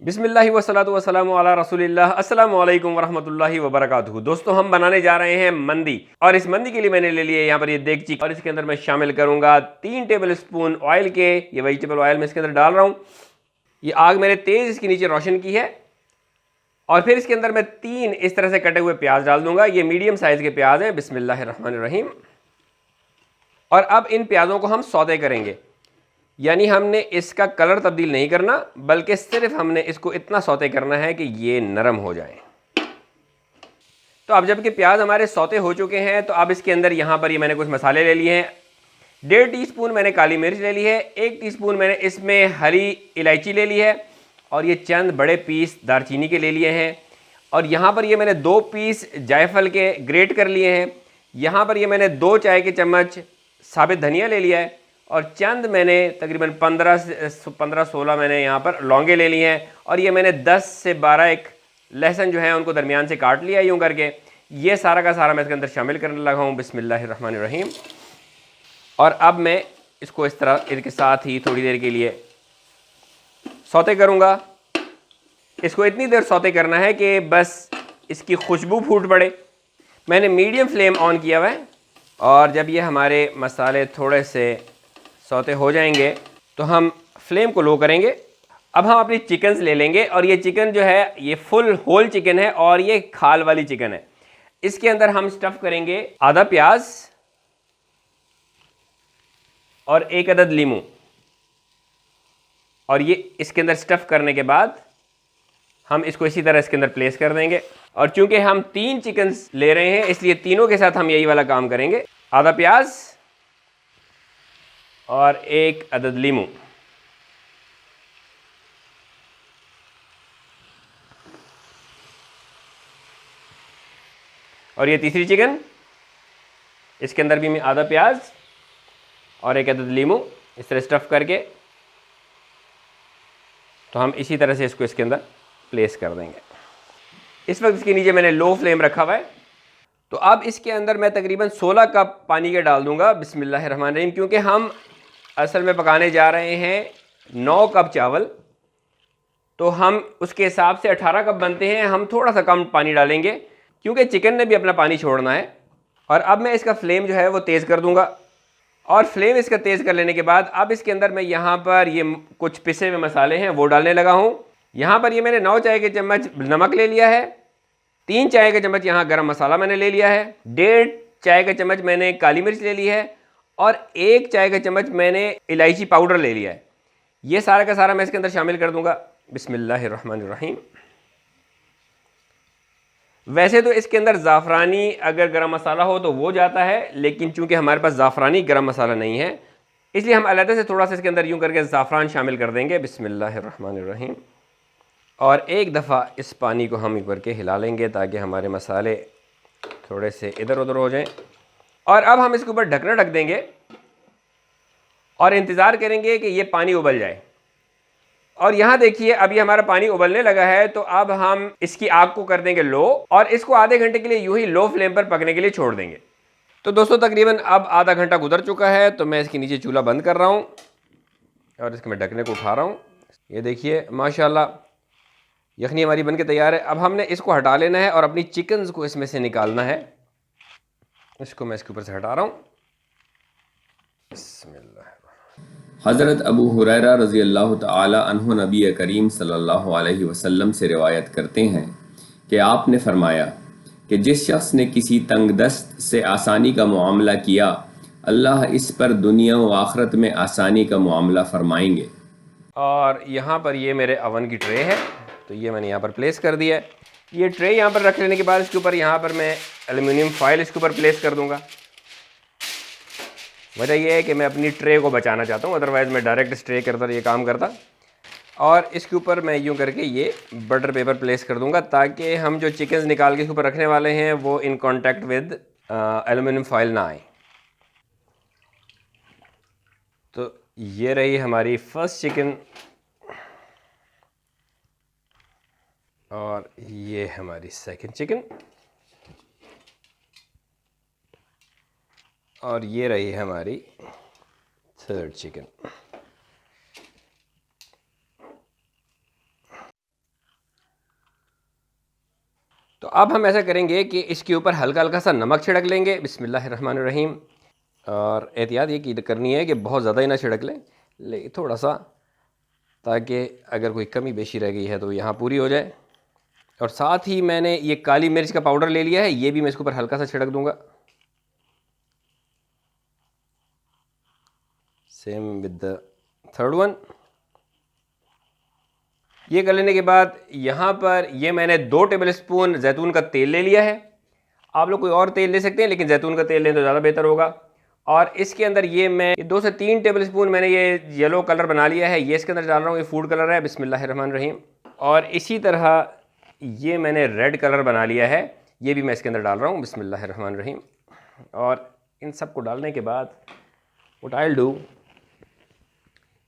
बिस्मिल्लाहि वस्सलातु वस्सलामु अला रसूलिल्लाह। अस्सलामु अलैकुम वरहमतुल्लाहि वबरकातुहू। दोस्तों, हम बनाने जा रहे हैं मंदी, और इस मंदी के लिए मैंने ले लिए यहाँ पर ये देगची, और इसके अंदर मैं शामिल करूँगा 3 टेबल स्पून ऑयल के। ये वेजिटेबल ऑयल मैं इसके अंदर डाल रहा हूँ। ये आग मैंने तेज़ इसके नीचे रोशन की है। और फिर इसके अंदर मैं 3 इस तरह से कटे हुए प्याज डाल दूंगा। ये मीडियम साइज़ के प्याज हैं। बिस्मिल्लाहिर्रहमानिर्रहीम। और अब इन प्याज़ों को हम सौते करेंगे, यानी हमने इसका कलर तब्दील नहीं करना, बल्कि सिर्फ हमने इसको इतना सौते करना है कि ये नरम हो जाए। तो अब जबकि प्याज हमारे सौते हो चुके हैं, तो अब इसके अंदर यहाँ पर ये मैंने कुछ मसाले ले लिए हैं। 1.5 टीस्पून मैंने काली मिर्च ले ली है। 1 टीस्पून मैंने इसमें हरी इलायची ले ली है, और ये चंद बड़े पीस दारचीनी के ले लिए हैं। और यहाँ पर ये मैंने 2 पीस जायफल के ग्रेट कर लिए हैं। यहाँ पर ये मैंने 2 चाय के चम्मच साबित धनिया ले लिया है, और चंद मैंने तकरीबन 15-16 मैंने यहाँ पर लौंगे ले लिए हैं। और ये मैंने 10 से 12 एक लहसुन जो है उनको दरमियान से काट लिया यूँ करके। ये सारा का सारा मैं इसके अंदर शामिल करने लगा हूँ। बिस्मिल्लाहिर्रहमानिर्रहीम। और अब मैं इसको इस तरह इनके साथ ही थोड़ी देर के लिए सौते करूँगा। इसको इतनी देर सौते करना है कि बस इसकी खुशबू फूट पड़े। मैंने मीडियम फ्लेम ऑन किया हुआ है, और जब ये हमारे मसाले थोड़े से सौते हो जाएंगे तो हम फ्लेम को लो करेंगे। अब हम अपनी चिकन्स ले लेंगे, और ये चिकन जो है ये फुल होल चिकन है, और ये खाल वाली चिकन है। इसके अंदर हम स्टफ़ करेंगे आधा प्याज और 1 अदद लीमू। और ये इसके अंदर स्टफ़ करने के बाद हम इसको इसी तरह इसके अंदर प्लेस कर देंगे। और चूंकि हम 3 चिकन्स ले रहे हैं, इसलिए तीनों के साथ हम यही वाला काम करेंगे। आधा प्याज और 1 अदद लीमू। और ये तीसरी चिकन, इसके अंदर भी मैं आधा प्याज और 1 अदद लीमू इस तरह स्टफ़ करके, तो हम इसी तरह से इसको इसके अंदर प्लेस कर देंगे। इस वक्त इसके नीचे मैंने लो फ्लेम रखा हुआ है। तो अब इसके अंदर मैं तकरीबन 16 कप पानी के डाल दूंगा। बिस्मिल्लाहिर्रहमानिर्रहीम। क्योंकि हम असल में पकाने जा रहे हैं 9 कप चावल, तो हम उसके हिसाब से 18 कप बनते हैं। हम थोड़ा सा कम पानी डालेंगे, क्योंकि चिकन ने भी अपना पानी छोड़ना है। और अब मैं इसका फ्लेम जो है वो तेज़ कर दूंगा। और फ्लेम इसका तेज़ कर लेने के बाद अब इसके अंदर मैं यहाँ पर ये कुछ पिसे हुए मसाले हैं वो डालने लगा हूँ। यहाँ पर ये मैंने 9 चाय के चम्मच नमक ले लिया है। 3 चाय के चम्मच यहाँ गरम मसाला मैंने ले लिया है। 1.5 चाय का चम्मच मैंने काली मिर्च ले ली है, और 1 चाय का चम्मच मैंने इलायची पाउडर ले लिया है। ये सारा का सारा मैं इसके अंदर शामिल कर दूंगा। बिस्मिल्लाहिर्रहमानिर्रहीम। वैसे तो इसके अंदर ज़ाफ़रानी अगर गरम मसाला हो तो वो जाता है, लेकिन चूंकि हमारे पास ज़ाफ़रानी गरम मसाला नहीं है, इसलिए हम अलग से थोड़ा सा इसके अंदर यूँ करके ज़ाफ़रान शामिल कर देंगे। बिस्मिल्लाहिर्रहमानिर्रहीम। और एक दफ़ा इस पानी को हम ऊपर के हिला लेंगे, ताकि हमारे मसाले थोड़े से इधर उधर हो जाएं। और अब हम इसके ऊपर ढकना ढक देंगे, और इंतज़ार करेंगे कि ये पानी उबल जाए। और यहाँ देखिए अभी हमारा पानी उबलने लगा है, तो अब हम इसकी आग को कर देंगे लो, और इसको आधे घंटे के लिए यूँ ही लो फ्लेम पर पकने के लिए छोड़ देंगे। तो दोस्तों, तकरीबन अब आधा घंटा गुजर चुका है, तो मैं इसके नीचे चूल्हा बंद कर रहा हूँ, और इसके मैं ढकने को उठा रहा हूँ। ये देखिए माशाल्लाह यखनी हमारी बनके तैयार है। अब हमने इसको हटा लेना है, और अपनी चिकन्स को इसमें से निकालना है। इसको मैं इसके ऊपर से हटा रहा हूँ। बिस्मिल्लाह। हज़रत अबू हुरैरा रज़ी अल्लाह तआला अन्हु नबी करीम सल्लल्लाहु अलैहि वसल्लम से रिवायत करते हैं कि आपने फरमाया कि जिस शख्स ने किसी तंगदस्त से आसानी का मामला किया, अल्लाह इस पर दुनिया व आखिरत में आसानी का मामला फरमाएंगे। और यहाँ पर ये मेरे अवन की ट्रे है, तो ये मैंने यहाँ पर प्लेस कर दिया है। ये ट्रे यहाँ पर रख लेने के बाद इसके ऊपर यहाँ पर मैं एल्युमिनियम फॉइल इसके ऊपर प्लेस कर दूँगा। वजह यह है कि मैं अपनी ट्रे को बचाना चाहता हूँ, अदरवाइज़ मैं डायरेक्ट इस ट्रे के अंदर ये काम करता। और इसके ऊपर मैं यूँ करके ये बटर पेपर प्लेस कर दूँगा, ताकि हम जो चिकन निकाल के इसके ऊपर रखने वाले हैं वो in contact with aluminium foil ना आए। तो ये रही हमारी फर्स्ट चिकन, और ये हमारी सेकंड चिकन, और ये रही हमारी थर्ड चिकन। तो अब हम ऐसा करेंगे कि इसके ऊपर हल्का हल्का सा नमक छिड़क लेंगे बिस्मिल्लाहिर्रहमानिर्रहीम। और एहतियात ये करनी है कि बहुत ज़्यादा ही ना छिड़क लें, थोड़ा सा, ताकि अगर कोई कमी बेशी रह गई है तो यहाँ पूरी हो जाए। और साथ ही मैंने ये काली मिर्च का पाउडर ले लिया है, ये भी मैं इसके ऊपर हल्का सा छिड़क दूंगा। Same with the third one. ये कर लेने के बाद यहाँ पर ये मैंने 2 टेबलस्पून जैतून का तेल ले लिया है। आप लोग कोई और तेल ले सकते हैं, लेकिन जैतून का तेल लें तो ज़्यादा बेहतर होगा। और इसके अंदर ये मैं 2 से 3 टेबलस्पून मैंने ये येलो कलर बना लिया है, ये इसके अंदर डाल रहा हूँ। ये फूड कलर है बिस्मिल्लाहिर्रहमानिर्रहीम। और इसी तरह ये मैंने रेड कलर बना लिया है, ये भी मैं इसके अंदर डाल रहा हूँ बिस्मिल्लाहिर्रहमानिर्रहीम। और इन सब को डालने के बाद व्हाट आई विल डू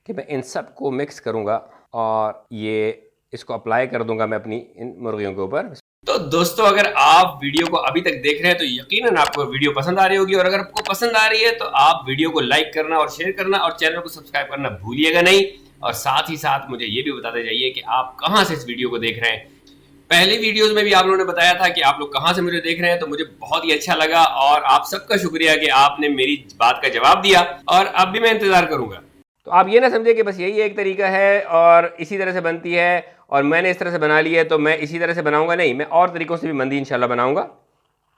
कि मैं इन सब को मिक्स करूँगा और ये इसको अप्लाई कर दूंगा मैं अपनी इन मुर्गियों के ऊपर। तो दोस्तों, अगर आप वीडियो को अभी तक देख रहे हैं तो यकीनन आपको वीडियो पसंद आ रही होगी, और अगर आपको पसंद आ रही है तो आप वीडियो को लाइक करना और शेयर करना और चैनल को सब्सक्राइब करना भूलिएगा नहीं। और साथ ही साथ मुझे ये भी बताते जाइए कि आप कहां से इस वीडियो को देख रहे हैं। पहले वीडियोस में भी आप लोगों ने बताया था कि आप लोग कहां से मुझे देख रहे हैं, तो मुझे बहुत ही अच्छा लगा और आप सबका शुक्रिया कि आपने मेरी बात का जवाब दिया, और अब भी मैं इंतजार करूंगा। तो आप ये ना समझे कि बस यही एक तरीका है और इसी तरह से बनती है और मैंने इस तरह से बना ली है तो मैं इसी तरह से बनाऊंगा, नहीं, मैं और तरीकों से भी मंदी इंशाल्लाह बनाऊंगा।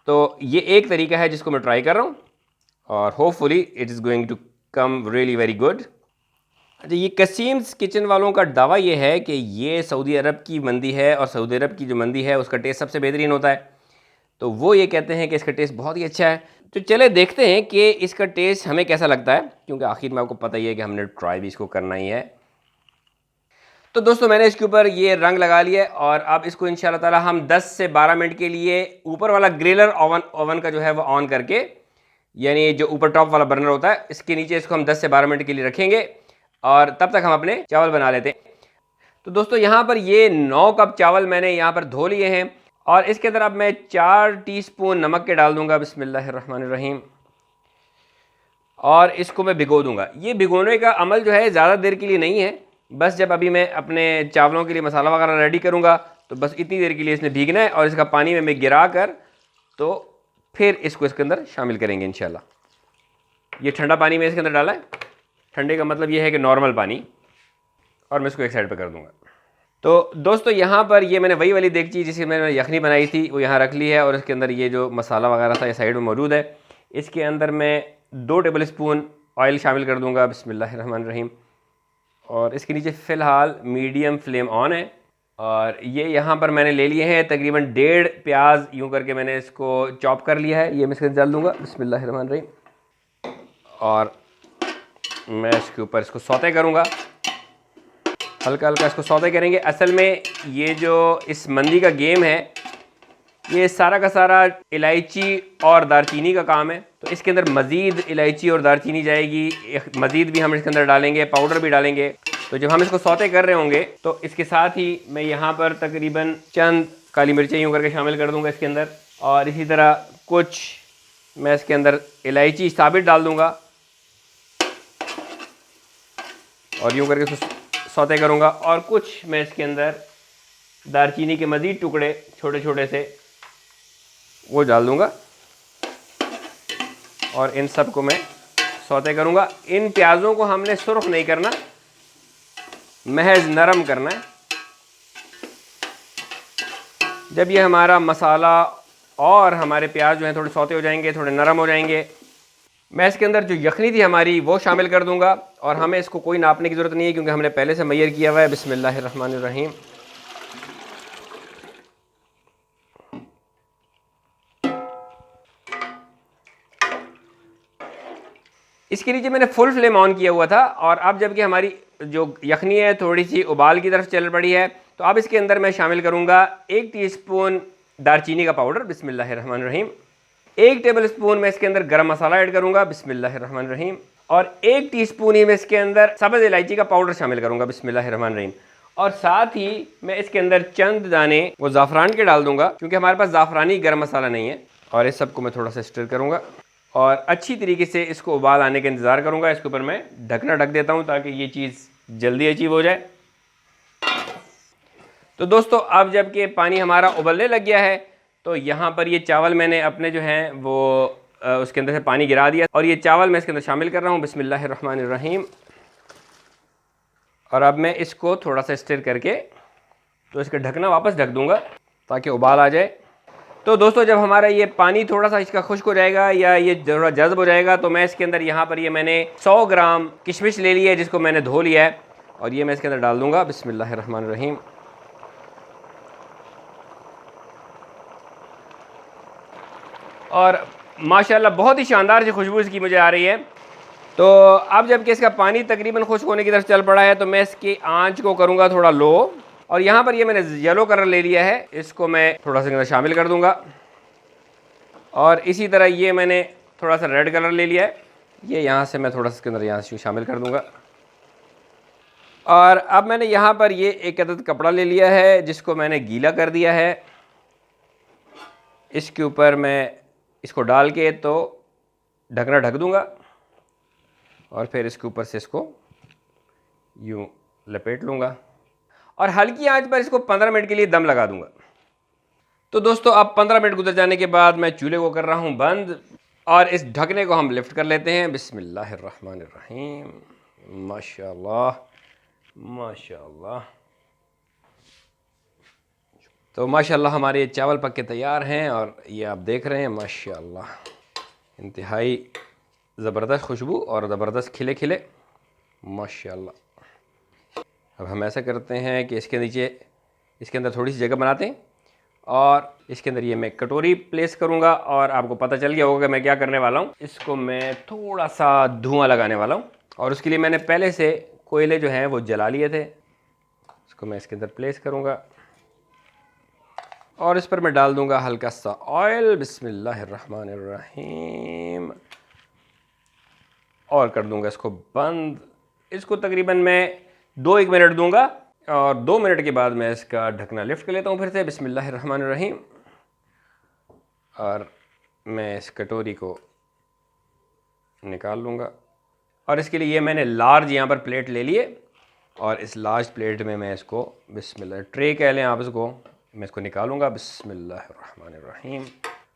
तो ये एक तरीका है जिसको मैं ट्राई कर रहा हूँ और hopefully it is going to come really very good. अच्छा, ये कसीम्स किचन वालों का दावा ये है कि ये सऊदी अरब की मंदी है और सऊदी अरब की जो मंदी है उसका टेस्ट सबसे बेहतरीन होता है। तो वो ये कहते हैं कि इसका टेस्ट बहुत ही अच्छा है। तो चले देखते हैं कि इसका टेस्ट हमें कैसा लगता है, क्योंकि आखिर में आपको पता ही है कि हमने ट्राई भी इसको करना ही है। तो दोस्तों, मैंने इसके ऊपर ये रंग लगा लिया है और अब इसको इंशाल्लाह ताला हम 10 से 12 मिनट के लिए ऊपर वाला ग्रिलर ओवन का जो है वो ऑन करके, यानी जो ऊपर टॉप वाला बर्नर होता है, इसके नीचे इसको हम 10 से 12 मिनट के लिए रखेंगे और तब तक हम अपने चावल बना लेते हैं। तो दोस्तों, यहाँ पर ये 9 कप चावल मैंने यहाँ पर धो लिए हैं और इसके अंदर अब मैं 4 टीस्पून नमक के डाल दूंगा बिस्मिल्लाहिर्रहमानिर्रहीम। और इसको मैं भिगो दूंगा। ये भिगोने का अमल जो है ज़्यादा देर के लिए नहीं है, बस जब अभी मैं अपने चावलों के लिए मसाला वगैरह रेडी करूंगा तो बस इतनी देर के लिए इसने भीगना है और इसका पानी में गिरा कर तो फिर इसको इसके अंदर शामिल करेंगे इंशाल्लाह। ये ठंडा पानी में इसके अंदर डाला है, ठंडे का मतलब ये है कि नॉर्मल पानी, और मैं इसको एक साइड पर कर दूंगा। तो दोस्तों, यहाँ पर ये मैंने वही वाली देगची जिसकी मैंने यखनी बनाई थी वो यहाँ रख ली है और इसके अंदर ये जो मसाला वगैरह था ये साइड में मौजूद है। इसके अंदर मैं 2 टेबलस्पून ऑयल शामिल कर दूंगा बिस्मिल्लाहिर्रहमानिर्रहीम। और इसके नीचे फ़िलहाल मीडियम फ्लेम ऑन है और ये यहाँ पर मैंने ले लिए हैं तकरीबन 1.5 प्याज, यूँ करके मैंने इसको चॉप कर लिया है। ये मैं इसके अंदर डाल दूँगा बिस्मिल्लाहिर्रहमानिर्रहीम और मैं इसके ऊपर इसको सौते करूँगा, हल्का हल्का इसको सौते करेंगे। असल में ये जो इस मंदी का गेम है ये सारा का सारा इलायची और दारचीनी का काम है। तो इसके अंदर मज़ीद इलायची और दारचीनी जाएगी, मज़ीद भी हम इसके अंदर डालेंगे, पाउडर भी डालेंगे। तो जब हम इसको सौते कर रहे होंगे तो इसके साथ ही मैं यहाँ पर तकरीबन चंद काली मिर्चें यूँ करके शामिल कर दूँगा इसके अंदर, और इसी तरह कुछ मैं इसके अंदर इलायची साबित डाल दूँगा और यूँ करके इसको सौते करूँगा। और कुछ मैं इसके अंदर दारचीनी के मज़ीद टुकड़े छोटे छोटे से वो डाल दूँगा और इन सब को मैं सौते करूँगा। इन प्याज़ों को हमने सुर्ख नहीं करना, महज नरम करना है। जब ये हमारा मसाला और हमारे प्याज जो हैं थोड़े सौते हो जाएंगे, थोड़े नरम हो जाएंगे, मैं इसके अंदर जो यखनी थी हमारी वो शामिल कर दूंगा। और हमें इसको कोई नापने की ज़रूरत नहीं है क्योंकि हमने पहले से मैयर किया हुआ है बिस्मिल्लाहिर्रहमानिर्रहीम। इसके नीचे मैंने फुल फ्लेम ऑन किया हुआ था और अब जबकि हमारी जो यखनी है थोड़ी सी उबाल की तरफ चल पड़ी है, तो अब इसके अंदर मैं शामिल करूंगा 1 टीस्पून दारचीनी का पाउडर बिस्मिल्लाहिर्रहमानिर्रहीम। 1 टेबलस्पून मैं इसके अंदर गरम मसाला ऐड करूंगा बिस्मिल्लाहिर्रहमानिर्रहीम। और 1 टीस्पून ही मैं इसके अंदर सब्ज़ इलायची का पाउडर शामिल करूंगा बिस्मिल्लाहिर्रहमानिर्रहीम। और साथ ही मैं इसके अंदर चंद दाने वो ज़ाफ़रान के डाल दूंगा क्योंकि हमारे पास ज़ाफ़रानी गरम मसाला नहीं है। और इस सबको मैं थोड़ा सा स्टर करूँगा और अच्छी तरीके से इसको उबाल आने का इंतज़ार करूँगा। इसके ऊपर मैं ढकना ढक देता हूँ ताकि ये चीज़ जल्दी अचीव हो जाए। तो दोस्तों, अब जबकि पानी हमारा उबलने लग गया है तो यहाँ पर ये चावल मैंने अपने जो हैं वो उसके अंदर से पानी गिरा दिया और ये चावल मैं इसके अंदर शामिल कर रहा हूँ। बिस्मिल्लाहिर्रहमानिर्रहीम। और अब मैं इसको थोड़ा सा स्टिर करके तो इसका ढकना वापस ढक दूँगा ताकि उबाल आ जाए। तो दोस्तों जब हमारा ये पानी थोड़ा सा इसका खुश्क हो जाएगा या ये थोड़ा जज़्ब हो जाएगा तो मैं इसके अंदर यहाँ पर ये मैंने 100 ग्राम किशमिश ले ली है जिसको मैंने धो लिया है और ये मैं इसके अंदर डाल दूँगा। बिस्मिल्लाहिर्रहमानिर्रहीम। और माशाल्लाह बहुत ही शानदार सी खुशबू इसकी मुझे आ रही है। तो अब जबकि इसका पानी तकरीबन खुश्क होने की तरफ चल पड़ा है तो मैं इसकी आंच को करूँगा थोड़ा लो। और यहाँ पर ये मैंने येलो कलर ले लिया है, इसको मैं थोड़ा सा शामिल कर दूँगा। और इसी तरह ये मैंने थोड़ा सा रेड कलर ले लिया है, ये यहाँ से मैं थोड़ा सा इसके अंदर यहाँ से शामिल कर दूँगा। और अब मैंने यहाँ पर ये एक अदद कपड़ा ले लिया है जिसको मैंने गीला कर दिया है। इसके ऊपर मैं इसको डाल के तो ढकना ढक दूँगा और फिर इसके ऊपर से इसको यूँ लपेट लूँगा और हल्की आंच पर इसको 15 मिनट के लिए दम लगा दूंगा। तो दोस्तों अब 15 मिनट गुजर जाने के बाद मैं चूल्हे को कर रहा हूं बंद और इस ढकने को हम लिफ्ट कर लेते हैं। बिस्मिल्लाहिर्रहमानिर्रहीम। माशाल्लाह माशाल्लाह। तो माशाल्लाह हमारे चावल पक के तैयार हैं और ये आप देख रहे हैं माशाल्लाह इंतहाई ज़बरदस्त खुशबू और ज़बरदस्त खिले खिले माशाल्लाह। अब हम ऐसा करते हैं कि इसके नीचे इसके अंदर थोड़ी सी जगह बनाते हैं और इसके अंदर ये मैं कटोरी प्लेस करूँगा और आपको पता चल गया होगा कि मैं क्या करने वाला हूँ। इसको मैं थोड़ा सा धुआं लगाने वाला हूँ और उसके लिए मैंने पहले से कोयले जो हैं वो जला लिए थे। इसको मैं इसके अंदर प्लेस करूँगा और इस पर मैं डाल दूँगा हल्का सा ऑयल। बिस्मिल्लाहिर्रहमानिर्रहीम। और कर दूँगा इसको बंद। इसको तकरीबन मैं 2-1 मिनट दूंगा और 2 मिनट के बाद मैं इसका ढकना लिफ्ट कर लेता हूँ फिर से। बिस्मिल्लाहिर्रहमानिर्रहीम। और मैं इस कटोरी को निकाल लूँगा और इसके लिए ये मैंने लार्ज यहाँ पर प्लेट ले लिए और इस लार्ज प्लेट में मैं इसको बिस्मिल्लाह ट्रे कह लें आप इसको, मैं इसको निकालूँगा। बिस्मिल्लाहिर्रहमानिर्रहीम।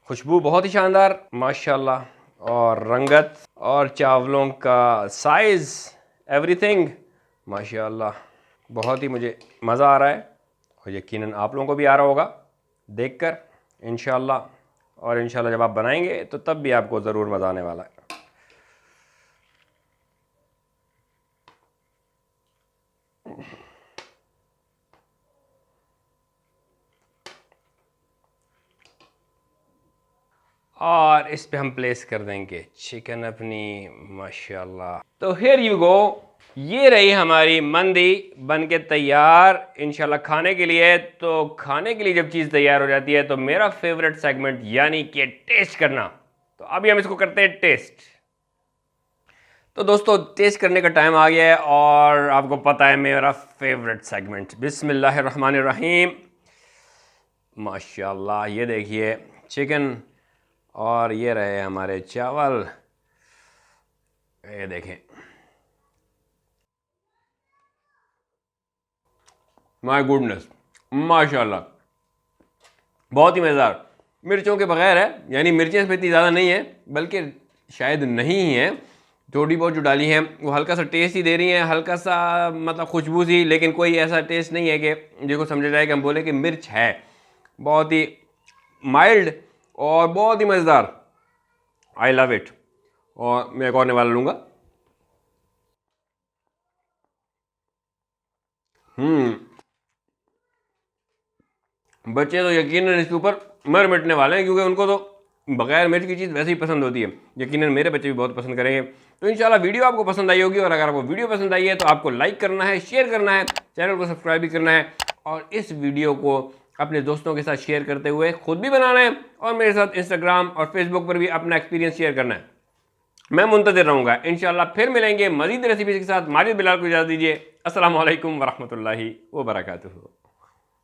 खुशबू बहुत ही शानदार माशाल्लाह और रंगत और चावलों का साइज़ एवरीथिंग माशाल्लाह बहुत ही मुझे मज़ा आ रहा है और यकीनन आप लोगों को भी आ रहा होगा देखकर इंशाल्लाह। और इंशाल्लाह जब आप बनाएंगे तो तब भी आपको ज़रूर मज़ा आने वाला है। और इस पे हम प्लेस कर देंगे चिकन अपनी माशाल्लाह। तो हियर यू गो, ये रही हमारी मंदी बन के तैयार इंशाल्लाह खाने के लिए। तो खाने के लिए जब चीज़ तैयार हो जाती है तो मेरा फेवरेट सेगमेंट यानी कि टेस्ट करना। तो अभी हम इसको करते हैं टेस्ट। तो दोस्तों टेस्ट करने का टाइम आ गया है और आपको पता है मेरा फेवरेट सेगमेंट। बिस्मिल्लाहिर्रहमानिर्रहीम। माशाल्लाह ये देखिए चिकन और ये रहे हमारे चावल, ये देखें माय गुडनेस माशाल्लाह बहुत ही मज़ेदार। मिर्चों के बगैर है, यानी मिर्चें इस पर इतनी ज़्यादा नहीं है, बल्कि शायद नहीं ही है, थोड़ी बहुत जो डाली हैं वो हल्का सा टेस्ट ही दे रही हैं, हल्का सा मतलब खुशबू सी, लेकिन कोई ऐसा टेस्ट नहीं है कि जिसको समझा जाए कि हम बोले कि मिर्च है। बहुत ही माइल्ड और बहुत ही मज़ेदार। I love it. और मैं एक और निवाला लूँगा। बच्चे तो यकीनन इसके ऊपर मर मिटने वाले हैं क्योंकि उनको तो बगैर मिर्च की चीज़ वैसे ही पसंद होती है। यकीनन मेरे बच्चे भी बहुत पसंद करेंगे। तो इंशाल्लाह वीडियो आपको पसंद आई होगी और अगर आपको वीडियो पसंद आई है तो आपको लाइक करना है, शेयर करना है, चैनल को सब्सक्राइब भी करना है और इस वीडियो को अपने दोस्तों के साथ शेयर करते हुए खुद भी बनाना है और मेरे साथ इंस्टाग्राम और फेसबुक पर भी अपना एक्सपीरियंस शेयर करना है। मैं मुंतज़िर रहूँगा। इंशाल्लाह फिर मिलेंगे मज़ीद रेसिपीज़ के साथ। माजिद बिलाल को इजाज़त दीजिए। अस्सलामु अलैकुम वरहमतुल्लाहि वबरकातुहू।